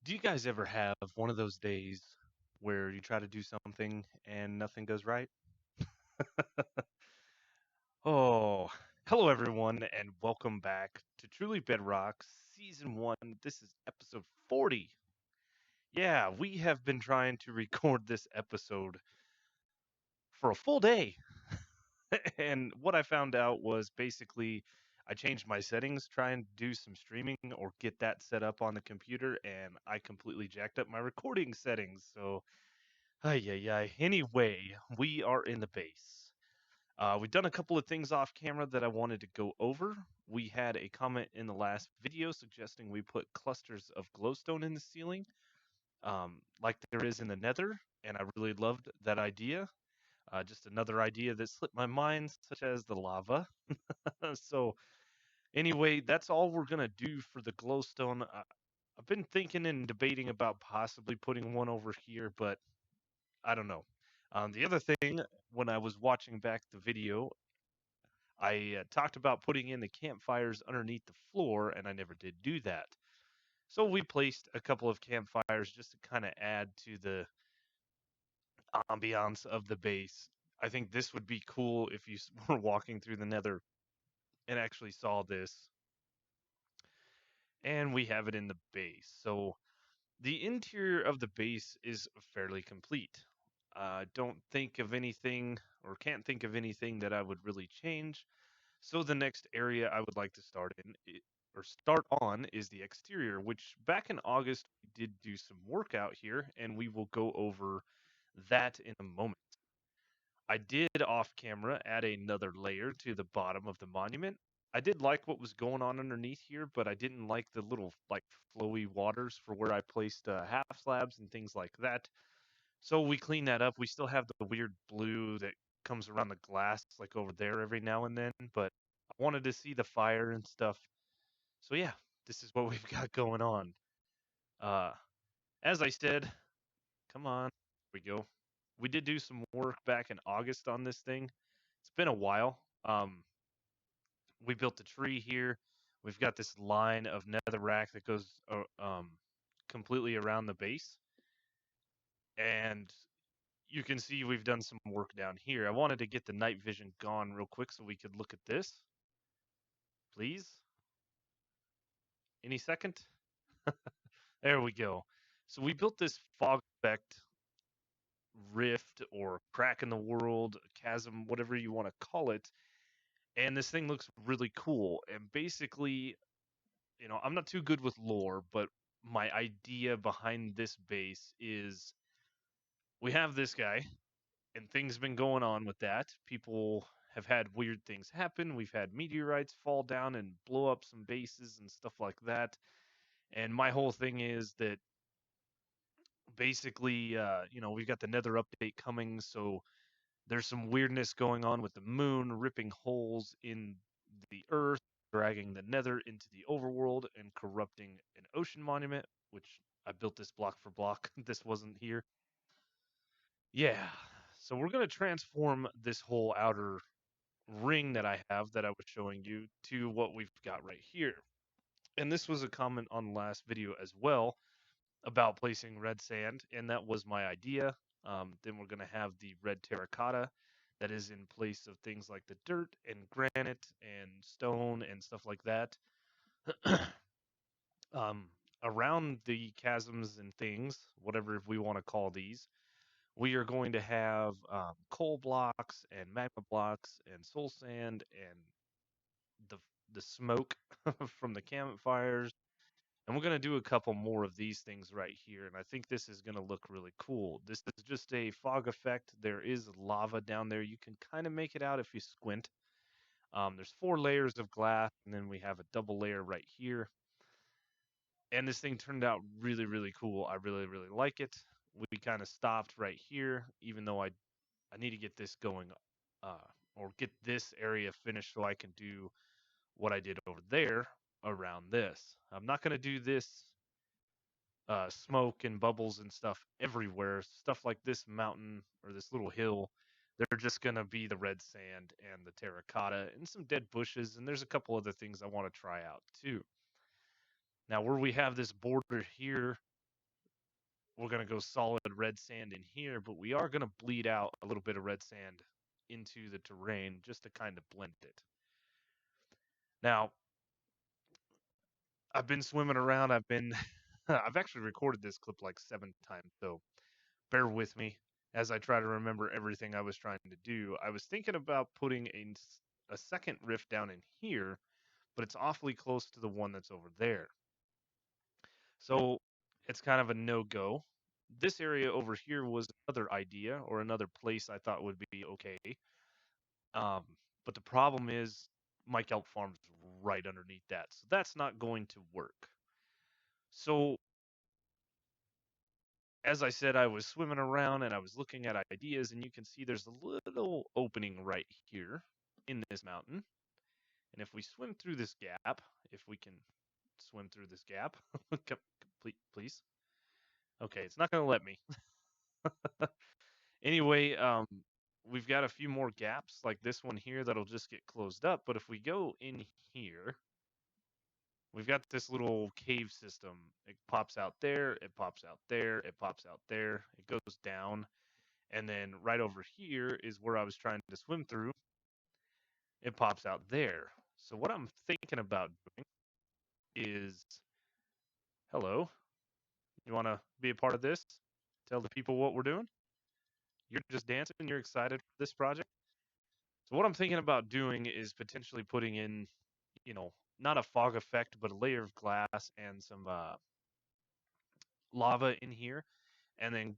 Do you guys ever have one of those days where you try to do something and nothing goes right? Oh, hello everyone, and welcome back to Truly Bedrock Season 1. This is episode 40. Yeah, we have been trying to record this episode for a full day. And what I found out was basically I changed my settings, trying to do some streaming or get that set up on the computer, and I completely jacked up my recording settings. So ay, ay, ay. Anyway, we are in the base. We've done a couple of things off camera that I wanted to go over. We had a comment in the last video suggesting we put clusters of glowstone in the ceiling, like there is in the nether, and I really loved that idea. Just another idea that slipped my mind, such as the lava. So, anyway, that's all we're going to do for the glowstone. I've been thinking and debating about possibly putting one over here, but I don't know. The other thing, when I was watching back the video, I talked about putting in the campfires underneath the floor, and I never did do that. So we placed a couple of campfires just to kind of add to the ambiance of the base. I think this would be cool if you were walking through the nether and actually saw this. And we have it in the base. So the interior of the base is fairly complete. Don't think of anything or can't think of anything that I would really change. So the next area I would like to start on is the exterior, which back in August we did do some work out here, and we will go over that in a moment. I did off camera add another layer to the bottom of the monument. I did like what was going on underneath here, but I didn't like the little like flowy waters for where I placed half slabs and things like that. So we cleaned that up. We still have the weird blue that comes around the glass like over there every now and then, but I wanted to see the fire and stuff. So yeah, this is what we've got going on. Uh as I said, come on, here we go. We did do some work back in August on this thing. It's been a while. We built a tree here. We've got this line of netherrack that goes completely around the base, and you can see we've done some work down here. I wanted to get the night vision gone real quick so we could look at this. Please? Any second? There we go. So we built this fog effect rift or crack in the world, chasm, whatever you want to call it. And this thing looks really cool. And basically, I'm not too good with lore, but my idea behind this base is we have this guy, and things have been going on with that. People have had weird things happen. We've had meteorites fall down and blow up some bases and stuff like that. And my whole thing is that basically, we've got the Nether update coming, so there's some weirdness going on with the moon ripping holes in the earth, dragging the Nether into the overworld, and corrupting an ocean monument, which I built this block for block. This wasn't here. Yeah. So we're going to transform this whole outer ring that I have that I was showing you to what we've got right here. And this was a comment on the last video as well about placing red sand, and that was my idea. Then we're going to have the red terracotta that is in place of things like the dirt and granite and stone and stuff like that. um, Around the chasms and things, whatever we want to call these, we are going to have coal blocks and magma blocks and soul sand and the the smoke from the campfires. And we're going to do a couple more of these things right here. And I think this is going to look really cool. This is just a fog effect. There is lava down there. You can kind of make it out if you squint. There's 4 layers of glass, and then we have a double layer right here. And this thing turned out really, really cool. I really, really like it. We kind of stopped right here, even though I need to get this going, or get this area finished so I can do what I did over there around this. I'm not going to do this smoke and bubbles and stuff everywhere. Stuff like this mountain or this little hill, they're just going to be the red sand and the terracotta and some dead bushes. And there's a couple other things I want to try out too. Now, where we have this border here, we're going to go solid red sand in here, but we are going to bleed out a little bit of red sand into the terrain just to kind of blend it. Now, I've been swimming around. I've actually recorded this clip like 7 times, so bear with me as I try to remember everything I was trying to do. I was thinking about putting a second rift down in here, but it's awfully close to the one that's over there. So it's kind of a no-go. This area over here was another idea or another place I thought would be okay. Um, but the problem is my kelp farm's right underneath that. So that's not going to work. So as I said, I was swimming around and I was looking at ideas, and you can see there's a little opening right here in this mountain. And if we swim through this gap, if we can swim through this gap, please. Okay, it's not going to let me. Anyway, we've got a few more gaps like this one here that'll just get closed up. But if we go in here, we've got this little cave system. It pops out there, it pops out there, it pops out there, it goes down. And then right over here is where I was trying to swim through. It pops out there. So what I'm thinking about doing is, hello, you want to be a part of this? Tell the people what we're doing? You're just dancing, you're excited for this project? So what I'm thinking about doing is potentially putting in, not a fog effect, but a layer of glass and some lava in here. And then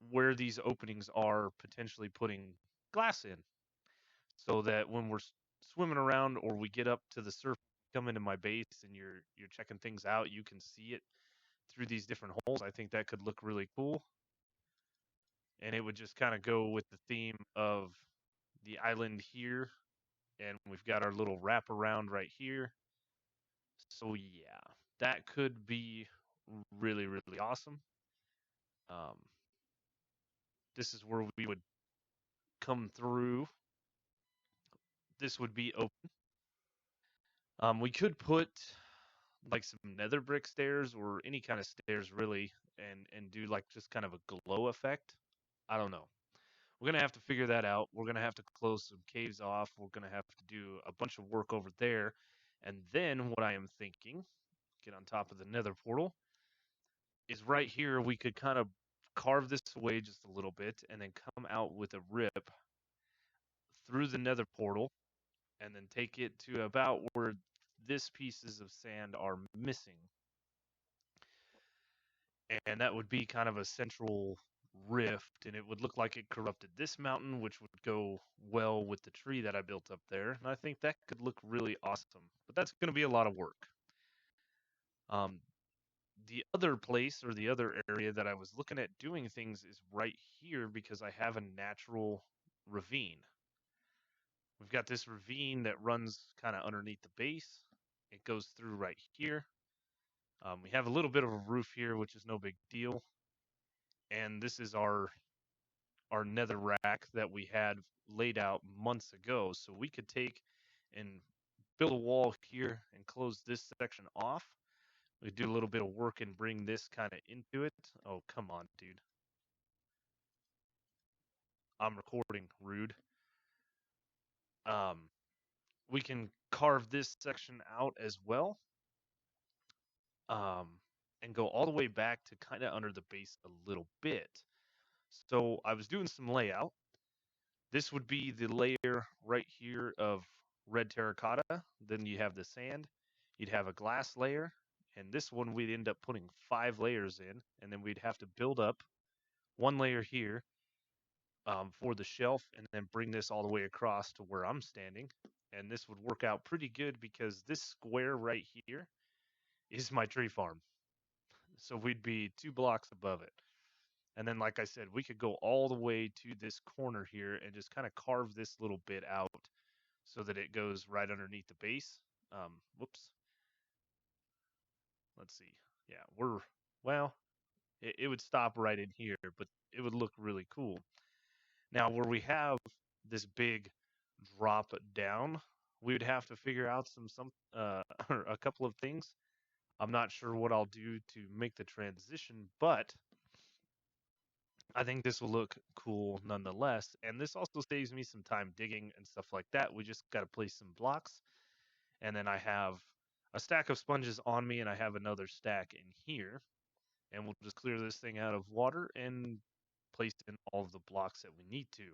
where these openings are, potentially putting glass in, so that when we're swimming around or we get up to the surface, come into my base and you're checking things out, you can see it through these different holes. I think that could look really cool. And it would just kind of go with the theme of the island here. And we've got our little wraparound right here. So yeah, that could be really, really awesome. Um, this is where we would come through. This would be open. We could put like some nether brick stairs or any kind of stairs really, and do like just kind of a glow effect. I don't know. We're gonna have to figure that out. We're gonna have to close some caves off. We're gonna have to do a bunch of work over there. And then what I am thinking, get on top of the nether portal, is right here we could kind of carve this away just a little bit and then come out with a rip through the nether portal and then take it to about where this pieces of sand are missing. And that would be kind of a central rift, and it would look like it corrupted this mountain, which would go well with the tree that I built up there. And I think that could look really awesome, but that's going to be a lot of work. The other place or the other area that I was looking at doing things is right here because I have a natural ravine. We've got this ravine that runs kind of underneath the base. It goes through right here. We have a little bit of a roof here, which is no big deal. And this is our nether rack that we had laid out months ago. So we could take and build a wall here and close this section off. We could do a little bit of work and bring this kind of into it. Oh, come on, dude. I'm recording, rude. We can carve this section out as well. And go all the way back to kind of under the base a little bit. So I was doing some layout. This would be the layer right here of red terracotta. Then you have the sand. You'd have a glass layer. And this one we'd end up putting 5 layers in. And then we'd have to build up 1 layer here for the shelf and then bring this all the way across to where I'm standing. And this would work out pretty good because this square right here is my tree farm. So we'd be 2 blocks above it. And then, like I said, we could go all the way to this corner here and just kind of carve this little bit out so that it goes right underneath the base. Whoops. Let's see. Yeah, well, it would stop right in here, but it would look really cool. Now, where we have this big drop down, we would have to figure out a couple of things. I'm not sure what I'll do to make the transition, but I think this will look cool nonetheless. And this also saves me some time digging and stuff like that. We just got to place some blocks. And then I have a stack of sponges on me, and I have another stack in here. And we'll just clear this thing out of water and place in all of the blocks that we need to.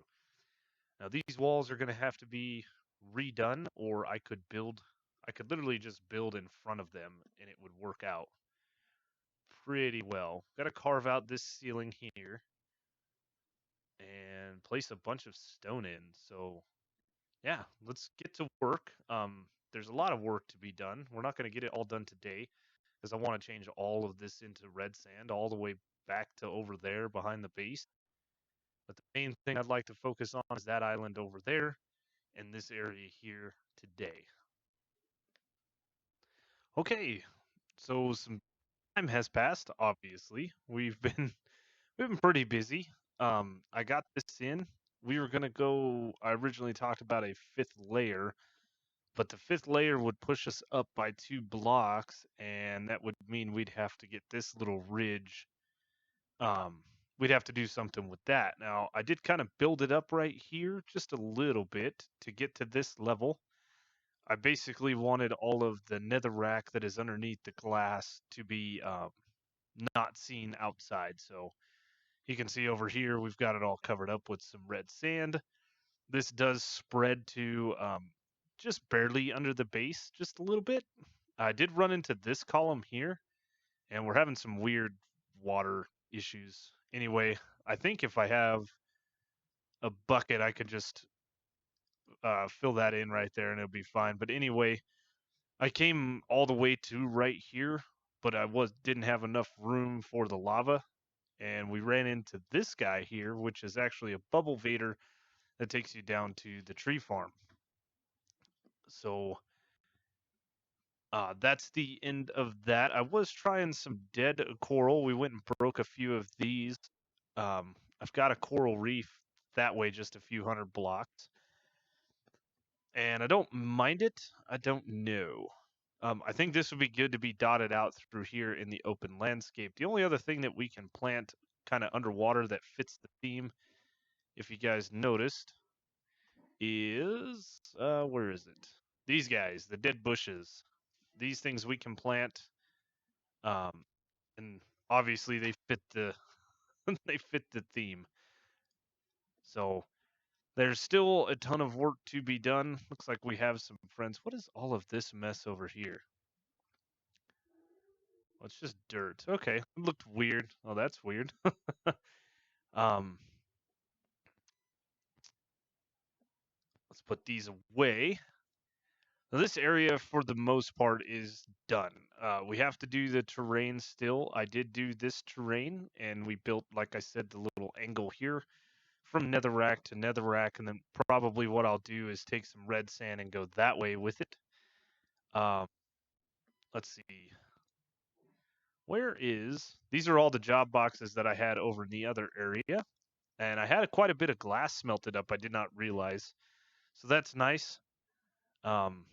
Now, these walls are going to have to be redone, or I could literally just build in front of them and it would work out pretty well. Got to carve out this ceiling here and place a bunch of stone in. So, yeah, let's get to work. There's a lot of work to be done. We're not going to get it all done today because I want to change all of this into red sand all the way back to over there behind the base. But the main thing I'd like to focus on is that island over there and this area here today. Okay, so some time has passed, obviously. We've been pretty busy. I got this in. We were gonna go. I originally talked about a fifth layer, but the fifth layer would push us up by 2 blocks, and that would mean we'd have to get this little ridge. Um, we'd have to do something with that. Now, I did kind of build it up right here just a little bit to get to this level. I basically wanted all of the netherrack that is underneath the glass to be not seen outside. So you can see over here, we've got it all covered up with some red sand. This does spread to just barely under the base, just a little bit. I did run into this column here, and we're having some weird water issues. Anyway, I think if I have a bucket, I could just fill that in right there and it'll be fine. But anyway, I came all the way to right here, but I didn't have enough room for the lava, and we ran into this guy here, which is actually a bubble vader that takes you down to the tree farm. So that's the end of that. I was trying some dead coral. We went and broke a few of these. I've got a coral reef that way, just a few hundred blocks, and I don't mind it. I don't know. I think this would be good to be dotted out through here in the open landscape. The only other thing that we can plant kind of underwater that fits the theme, if you guys noticed, is where is it? These guys, the dead bushes. These things we can plant, um, and obviously they fit the they fit the theme. So there's still a ton of work to be done. Looks like we have some friends. What is all of this mess over here? Well, it's just dirt. Okay, it looked weird. Oh, that's weird. um, let's put these away. Now, this area, for the most part, is done. We have to do the terrain still. I did do this terrain, and we built, like I said, the little angle here from netherrack to netherrack, and then probably what I'll do is take some red sand and go that way with it. Um, let's see. These are all the job boxes that I had over in the other area. And I had quite a bit of glass smelted up. I did not realize. So that's nice. Um,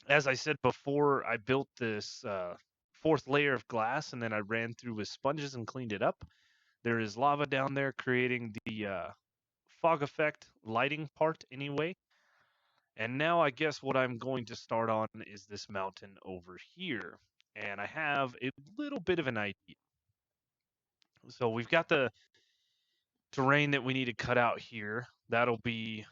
as I said before, I built this fourth layer of glass, and then I ran through with sponges and cleaned it up. There is lava down there creating the fog effect lighting part anyway. And now I guess what I'm going to start on is this mountain over here. And I have a little bit of an idea. So we've got the terrain that we need to cut out here. That'll be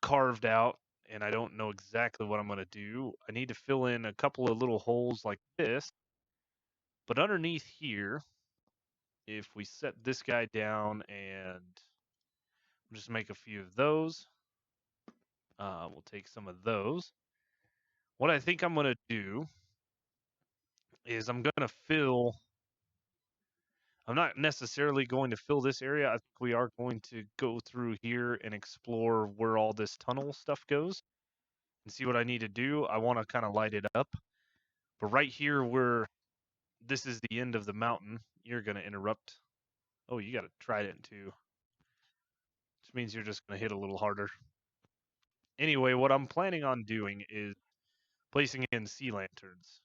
carved out, and I don't know exactly what I'm going to do. I need to fill in a couple of little holes like this. But underneath here, if we set this guy down and just make a few of those, we'll take some of those. What I think I'm going to do is I'm not necessarily going to fill this area. I think we are going to go through here and explore where all this tunnel stuff goes and see what I need to do. I want to kind of light it up. But right here where this is the end of the mountain, you're going to interrupt. Oh, you got a trident too. Which means you're just going to hit a little harder. Anyway, what I'm planning on doing is placing in sea lanterns.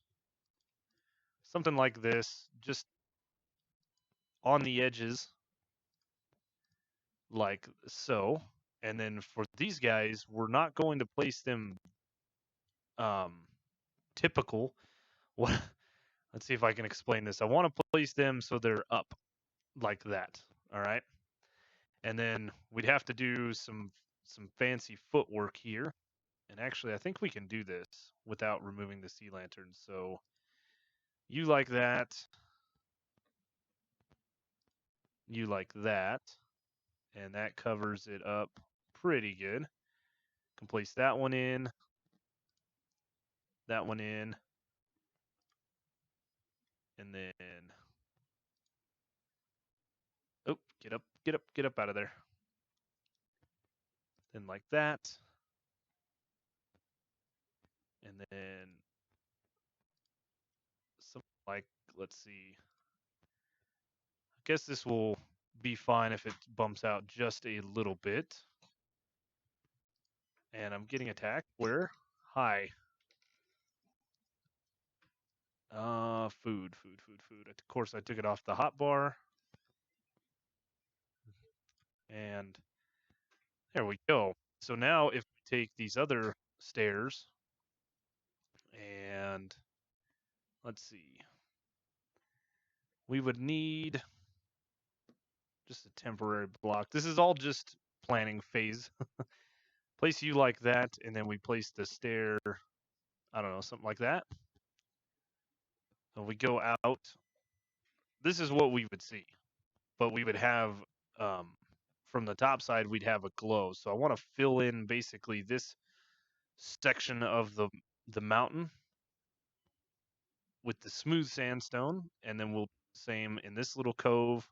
Something like this, just on the edges like so. And then for these guys, we're not going to place them um, typical. What? Let's see if I can explain this. I want to place them so they're up like that. All right. And then we'd have to do some fancy footwork here. And actually, I think we can do this without removing the sea lanterns. So you like that. You like that. And that covers it up pretty good. Can place that one in. That one in. And then, oh, get up, get up, get up out of there. Then like that. And then something like, let's see. I guess this will be fine if it bumps out just a little bit. And I'm getting attacked. Where? Hi. Food, food, food, food. Of course, I took it off the hot bar. And there we go. So now if we take these other stairs and let's see. We would need just a temporary block. This is all just planning phase. Place you like that, and then we place the stair, I don't know, something like that. So we go out. This is what we would see, but we would have, from the top side, we'd have a glow. So I want to fill in basically this section of the mountain with the smooth sandstone, and then we'll same in this little cove,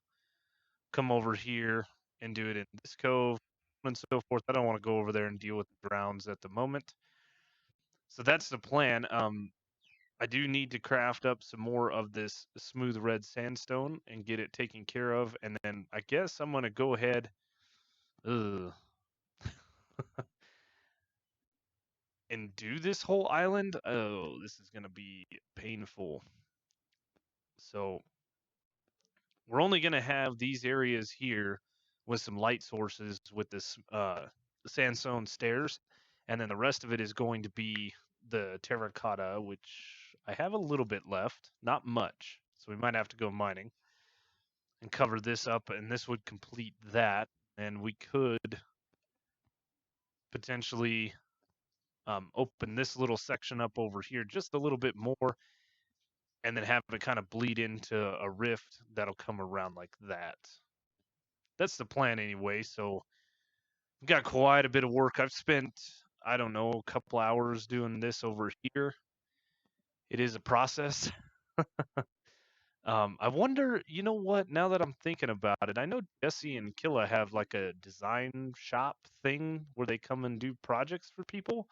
come over here and do it in this cove, and so forth. I don't want to go over there and deal with the drowns at the moment. So that's the plan. I do need to craft up some more of this smooth red sandstone and get it taken care of, and then I guess I'm gonna go ahead and do this whole island. Oh, this is gonna be painful. So we're only gonna have these areas here with some light sources with this sandstone stairs, and then the rest of it is going to be the terracotta, which I have a little bit left, not much, so we might have to go mining and cover this up, and this would complete that, and we could potentially open this little section up over here just a little bit more, and then have it kind of bleed into a rift that'll come around like that. That's the plan anyway, so I've got quite a bit of work. I've spent, I don't know, a couple hours doing this over here. It is a process. I wonder, you know what, now that I'm thinking about it, I know Jesse and Killa have like a design shop thing where they come and do projects for people.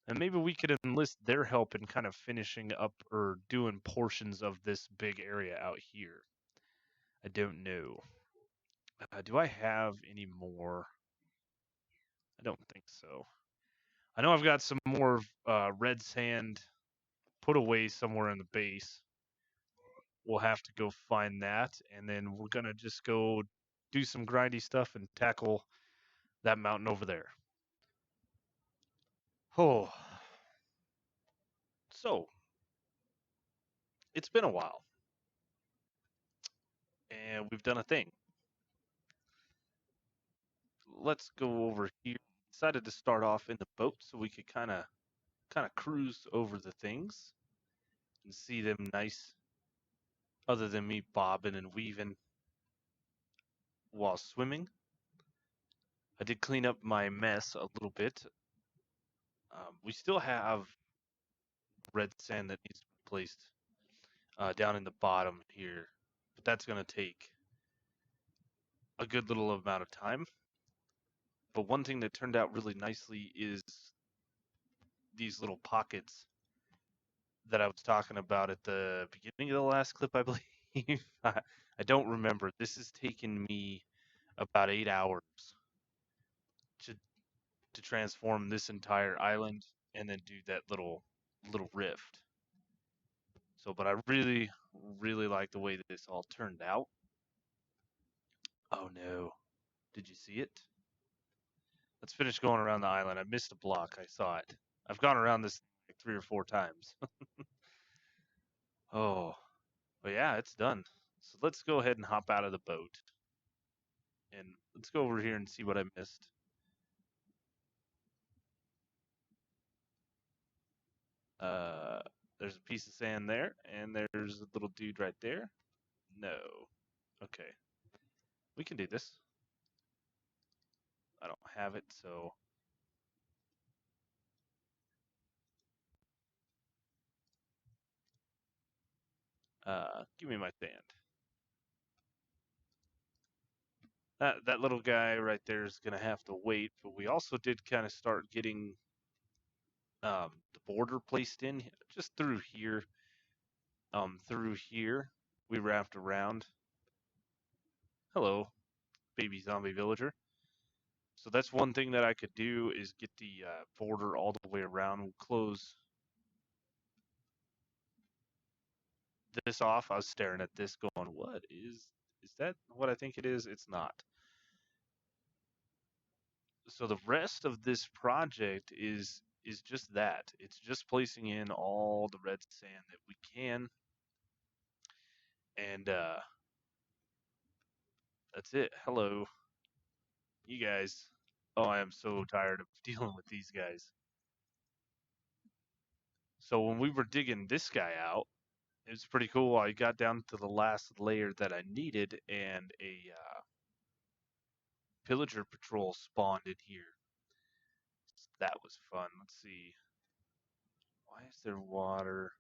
And maybe we could enlist their help in kind of finishing up or doing portions of this big area out here. I don't know. Do I have any more? I don't think so. I know I've got some more red sand put away somewhere in the base. We'll have to go find that, and then we're gonna just go do some grindy stuff and tackle that mountain over there. Oh, so it's been a while, and we've done a thing. Let's go over here. Decided to start off in the boat so we could kind of cruise over the things and see them nice, other than me bobbing and weaving while swimming. I did clean up my mess a little bit. We still have red sand that needs to be placed down in the bottom here, but that's going to take a good little amount of time. But one thing that turned out really nicely is these little pockets that I was talking about at the beginning of the last clip, I believe. I don't remember. This has taken me about 8 hours to transform this entire island and then do that little rift. So, but I really, really like the way that this all turned out. Oh no. Did you see it? Let's finish going around the island. I missed a block. I saw it. I've gone around this like 3 or 4 times. Oh, but yeah, it's done. So let's go ahead and hop out of the boat. And let's go over here and see what I missed. Uh, there's a piece of sand there, and there's a little dude right there. No. Okay. We can do this. I don't have it, so give me my sand. That little guy right there is gonna have to wait, but we also did kind of start getting the border placed in just through here. Through here, we wrapped around. Hello, baby zombie villager. So that's one thing that I could do is get the border all the way around. We'll close this off. I was staring at this going, what is that what I think it is? It's not. So the rest of this project is just that. It's just placing in all the red sand that we can, and that's it. Hello, you guys. Oh, I am so tired of dealing with these guys. So when we were digging this guy out, it was pretty cool. I got down to the last layer that I needed, and a pillager patrol spawned in here. That was fun. Let's see. Why is there water?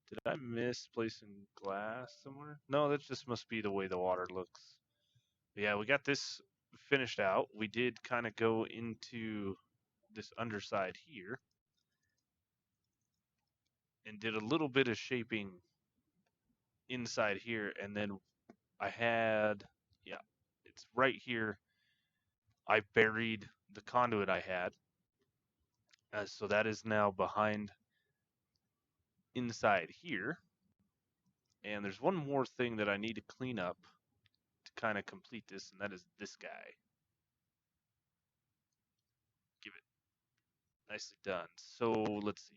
Did I miss placing glass somewhere? No, that just must be the way the water looks. But yeah, we got this finished out. We did kind of go into this underside here and did a little bit of shaping inside here, and then I had, yeah, it's right here. I buried the conduit I had, so that is now behind inside here. And there's one more thing that I need to clean up to kind of complete this, and that is this guy. Give it nicely done. So let's see.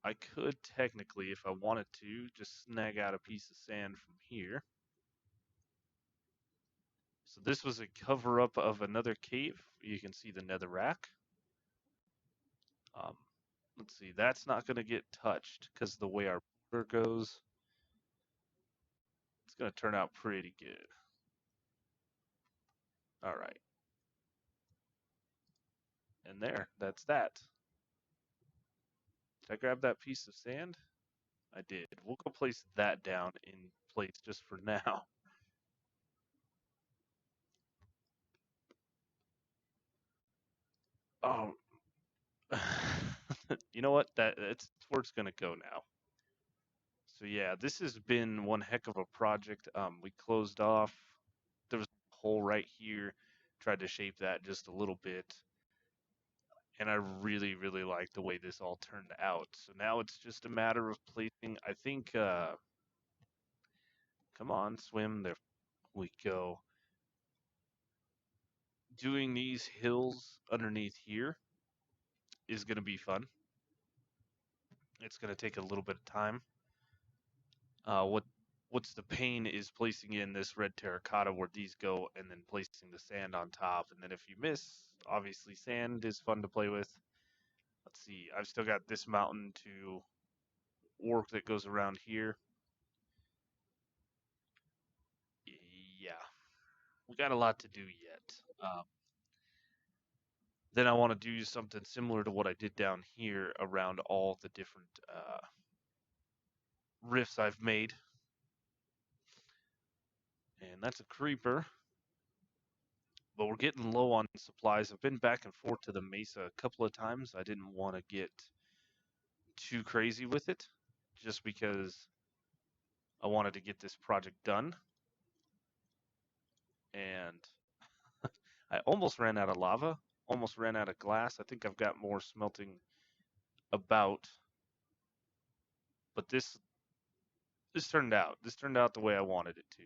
I could technically, if I wanted to, just snag out a piece of sand from here. So this was a cover-up of another cave. You can see the netherrack. Um, let's see, that's not going to get touched because the way our border goes, it's going to turn out pretty good. All right. And there, that's that. Did I grab that piece of sand? I did. We'll go place that down in place just for now. Oh, you know what? That's where it's gonna go now. So yeah, this has been one heck of a project. We closed off. There was a hole right here. Tried to shape that just a little bit, and I really, really like the way this all turned out. So now it's just a matter of placing. I think. Come on, swim. There we go. Doing these hills underneath here is going to be fun. It's going to take a little bit of time. What's the pain is placing in this red terracotta where these go, and then placing the sand on top. And then if you miss, obviously sand is fun to play with. Let's see. I've still got this mountain to work that goes around here. Yeah, we got a lot to do yet. Then I want to do something similar to what I did down here around all the different rifts I've made. And that's a creeper. But we're getting low on supplies. I've been back and forth to the mesa a couple of times. I didn't want to get too crazy with it just because I wanted to get this project done. And I almost ran out of lava, almost ran out of glass. I think I've got more smelting about. But this turned out the way I wanted it to.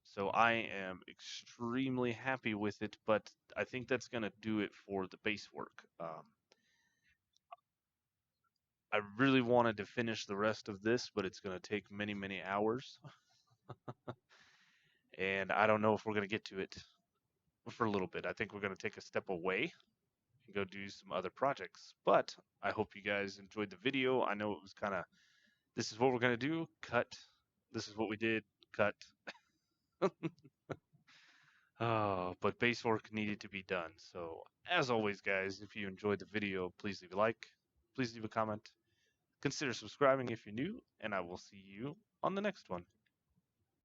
So I am extremely happy with it, but I think that's gonna do it for the base work. I really wanted to finish the rest of this, but it's gonna take many, many hours, and I don't know if we're gonna get to it for a little bit. I think we're gonna take a step away and go do some other projects. But I hope you guys enjoyed the video. I know it was kind of, this is what we're gonna do, cut. This is what we did, cut. But base work needed to be done. So as always, guys, if you enjoyed the video, please leave a like, please leave a comment, consider subscribing if you're new, and I will see you on the next one.